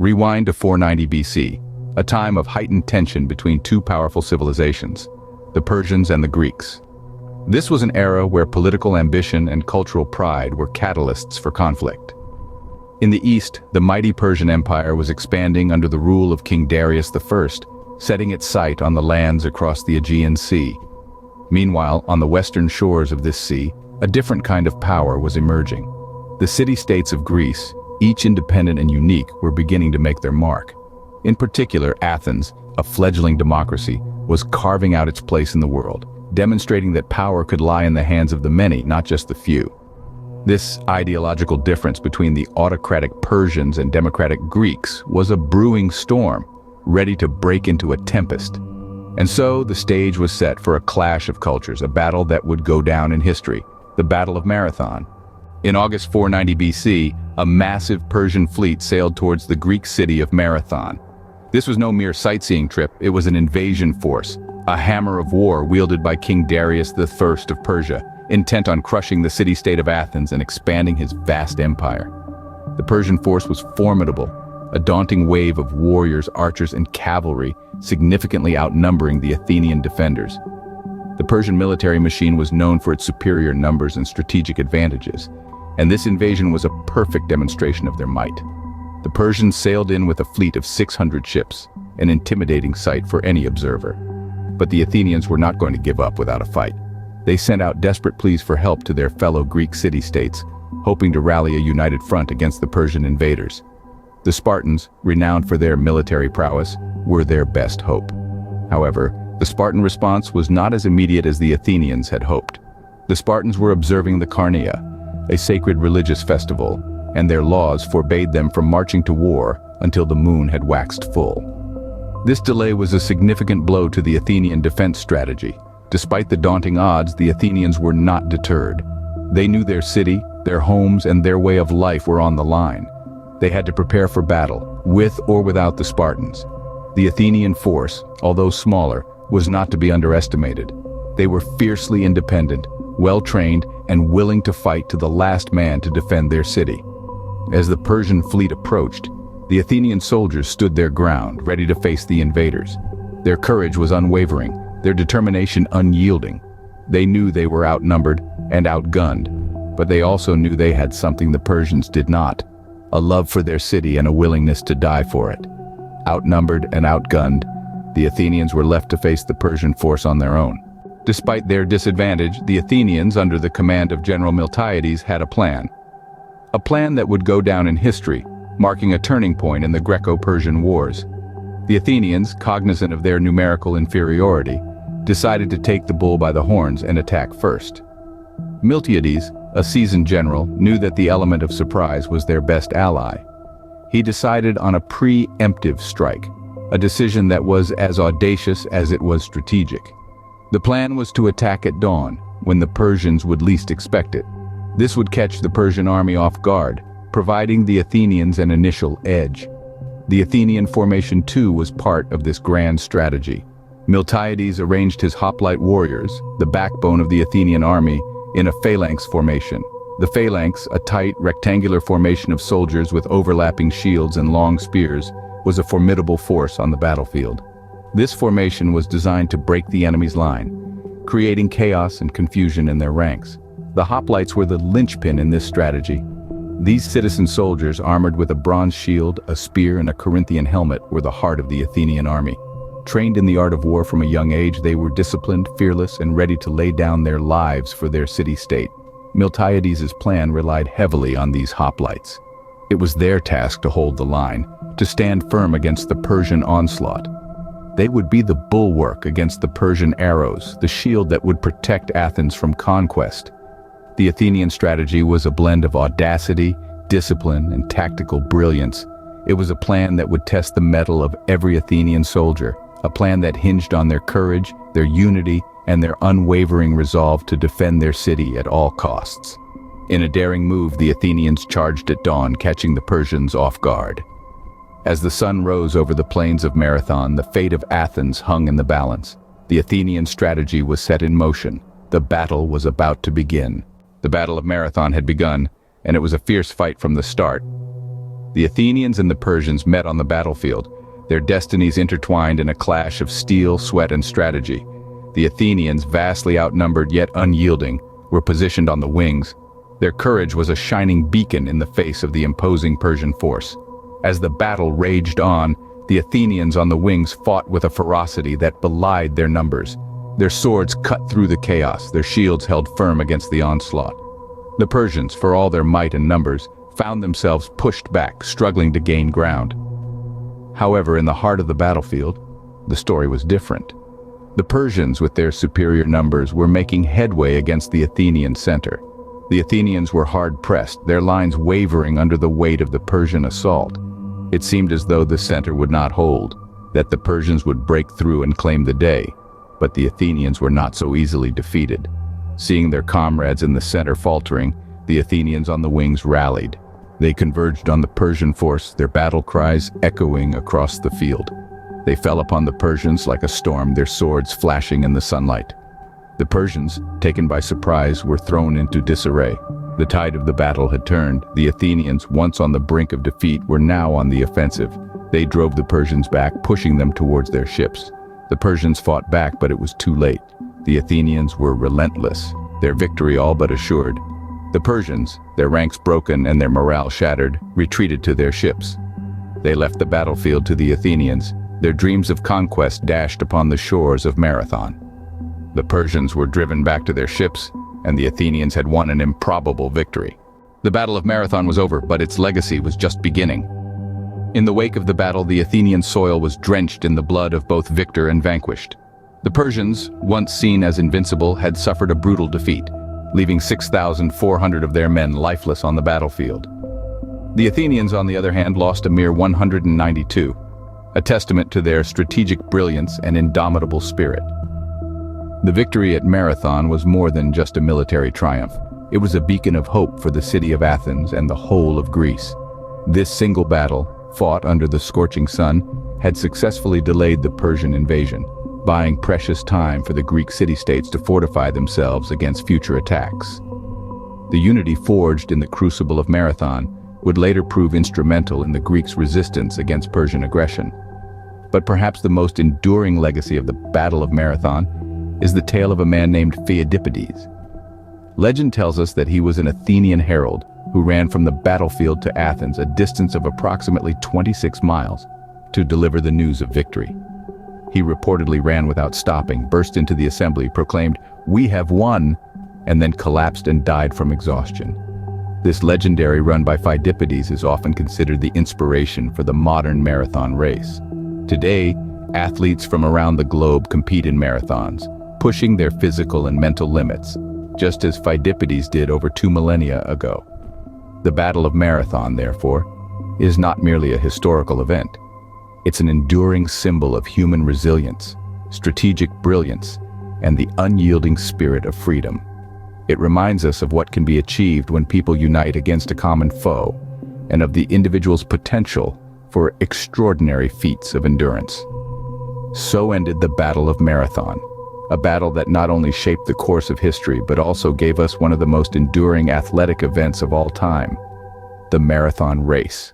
Rewind to 490 BC, a time of heightened tension between two powerful civilizations, the Persians and the Greeks. This was an era where political ambition and cultural pride were catalysts for conflict. In the east, the mighty Persian Empire was expanding under the rule of King Darius I, setting its sight on the lands across the Aegean Sea. Meanwhile, on the western shores of this sea, a different kind of power was emerging. The city-states of Greece, each independent and unique, were beginning to make their mark. In particular, Athens, a fledgling democracy, was carving out its place in the world, demonstrating that power could lie in the hands of the many, not just the few. This ideological difference between the autocratic Persians and democratic Greeks was a brewing storm, ready to break into a tempest. And so the stage was set for a clash of cultures, a battle that would go down in history, the Battle of Marathon. In August 490 BC, a massive Persian fleet sailed towards the Greek city of Marathon. This was no mere sightseeing trip, it was an invasion force, a hammer of war wielded by King Darius I of Persia, intent on crushing the city-state of Athens and expanding his vast empire. The Persian force was formidable, a daunting wave of warriors, archers, and cavalry, significantly outnumbering the Athenian defenders. The Persian military machine was known for its superior numbers and strategic advantages, and this invasion was a perfect demonstration of their might. The Persians sailed in with a fleet of 600 ships, an intimidating sight for any observer. But the Athenians were not going to give up without a fight. They sent out desperate pleas for help to their fellow Greek city-states, hoping to rally a united front against the Persian invaders. The Spartans, renowned for their military prowess, were their best hope. However, the Spartan response was not as immediate as the Athenians had hoped. The Spartans were observing the Carneia, a sacred religious festival, and their laws forbade them from marching to war until the moon had waxed full. This delay was a significant blow to the Athenian defense strategy. Despite the daunting odds, the Athenians were not deterred. They knew their city, their homes, and their way of life were on the line. They had to prepare for battle, with or without the Spartans. The Athenian force, although smaller, was not to be underestimated. They were fiercely independent, well-trained, and willing to fight to the last man to defend their city. As the Persian fleet approached, the Athenian soldiers stood their ground, ready to face the invaders. Their courage was unwavering, their determination unyielding. They knew they were outnumbered and outgunned, but they also knew they had something the Persians did not: a love for their city and a willingness to die for it. Outnumbered and outgunned, the Athenians were left to face the Persian force on their own. Despite their disadvantage, the Athenians, under the command of General Miltiades, had a plan. A plan that would go down in history, marking a turning point in the Greco-Persian Wars. The Athenians, cognizant of their numerical inferiority, decided to take the bull by the horns and attack first. Miltiades, a seasoned general, knew that the element of surprise was their best ally. He decided on a preemptive strike, a decision that was as audacious as it was strategic. The plan was to attack at dawn, when the Persians would least expect it. This would catch the Persian army off guard, providing the Athenians an initial edge. The Athenian formation too was part of this grand strategy. Miltiades arranged his hoplite warriors, the backbone of the Athenian army, in a phalanx formation. The phalanx, a tight, rectangular formation of soldiers with overlapping shields and long spears, was a formidable force on the battlefield. This formation was designed to break the enemy's line, creating chaos and confusion in their ranks. The hoplites were the linchpin in this strategy. These citizen soldiers, armored with a bronze shield, a spear, and a Corinthian helmet, were the heart of the Athenian army. Trained in the art of war from a young age, they were disciplined, fearless, and ready to lay down their lives for their city-state. Miltiades' plan relied heavily on these hoplites. It was their task to hold the line, to stand firm against the Persian onslaught. They would be the bulwark against the Persian arrows, the shield that would protect Athens from conquest. The Athenian strategy was a blend of audacity, discipline, and tactical brilliance. It was a plan that would test the mettle of every Athenian soldier, a plan that hinged on their courage, their unity, and their unwavering resolve to defend their city at all costs. In a daring move, the Athenians charged at dawn, catching the Persians off guard. As the sun rose over the plains of Marathon, the fate of Athens hung in the balance. The Athenian strategy was set in motion. The battle was about to begin. The Battle of Marathon had begun, and it was a fierce fight from the start. The Athenians and the Persians met on the battlefield, their destinies intertwined in a clash of steel, sweat, and strategy. The Athenians, vastly outnumbered yet unyielding, were positioned on the wings. Their courage was a shining beacon in the face of the imposing Persian force. As the battle raged on, the Athenians on the wings fought with a ferocity that belied their numbers. Their swords cut through the chaos, their shields held firm against the onslaught. The Persians, for all their might and numbers, found themselves pushed back, struggling to gain ground. However, in the heart of the battlefield, the story was different. The Persians, with their superior numbers, were making headway against the Athenian center. The Athenians were hard-pressed, their lines wavering under the weight of the Persian assault. It seemed as though the center would not hold, that the Persians would break through and claim the day. But the Athenians were not so easily defeated. Seeing their comrades in the center faltering, the Athenians on the wings rallied. They converged on the Persian force, their battle cries echoing across the field. They fell upon the Persians like a storm, their swords flashing in the sunlight. The Persians, taken by surprise, were thrown into disarray. The tide of the battle had turned. The Athenians, once on the brink of defeat, were now on the offensive. They drove the Persians back, pushing them towards their ships. The Persians fought back, but it was too late. The Athenians were relentless, their victory all but assured. The Persians, their ranks broken and their morale shattered, retreated to their ships. They left the battlefield to the Athenians, their dreams of conquest dashed upon the shores of Marathon. The Persians were driven back to their ships, and the Athenians had won an improbable victory. The Battle of Marathon was over, but its legacy was just beginning. In the wake of the battle, the Athenian soil was drenched in the blood of both victor and vanquished. The Persians, once seen as invincible, had suffered a brutal defeat, leaving 6,400 of their men lifeless on the battlefield. The Athenians, on the other hand, lost a mere 192, a testament to their strategic brilliance and indomitable spirit. The victory at Marathon was more than just a military triumph. It was a beacon of hope for the city of Athens and the whole of Greece. This single battle, fought under the scorching sun, had successfully delayed the Persian invasion, buying precious time for the Greek city-states to fortify themselves against future attacks. The unity forged in the crucible of Marathon would later prove instrumental in the Greeks' resistance against Persian aggression. But perhaps the most enduring legacy of the Battle of Marathon is the tale of a man named Pheidippides. Legend tells us that he was an Athenian herald who ran from the battlefield to Athens, a distance of approximately 26 miles, to deliver the news of victory. He reportedly ran without stopping, burst into the assembly, proclaimed, "We have won," and then collapsed and died from exhaustion. This legendary run by Pheidippides is often considered the inspiration for the modern marathon race. Today, athletes from around the globe compete in marathons, pushing their physical and mental limits, just as Pheidippides did over 2 millennia ago. The Battle of Marathon, therefore, is not merely a historical event. It's an enduring symbol of human resilience, strategic brilliance, and the unyielding spirit of freedom. It reminds us of what can be achieved when people unite against a common foe, and of the individual's potential for extraordinary feats of endurance. So ended the Battle of Marathon, a battle that not only shaped the course of history but also gave us one of the most enduring athletic events of all time, the marathon race.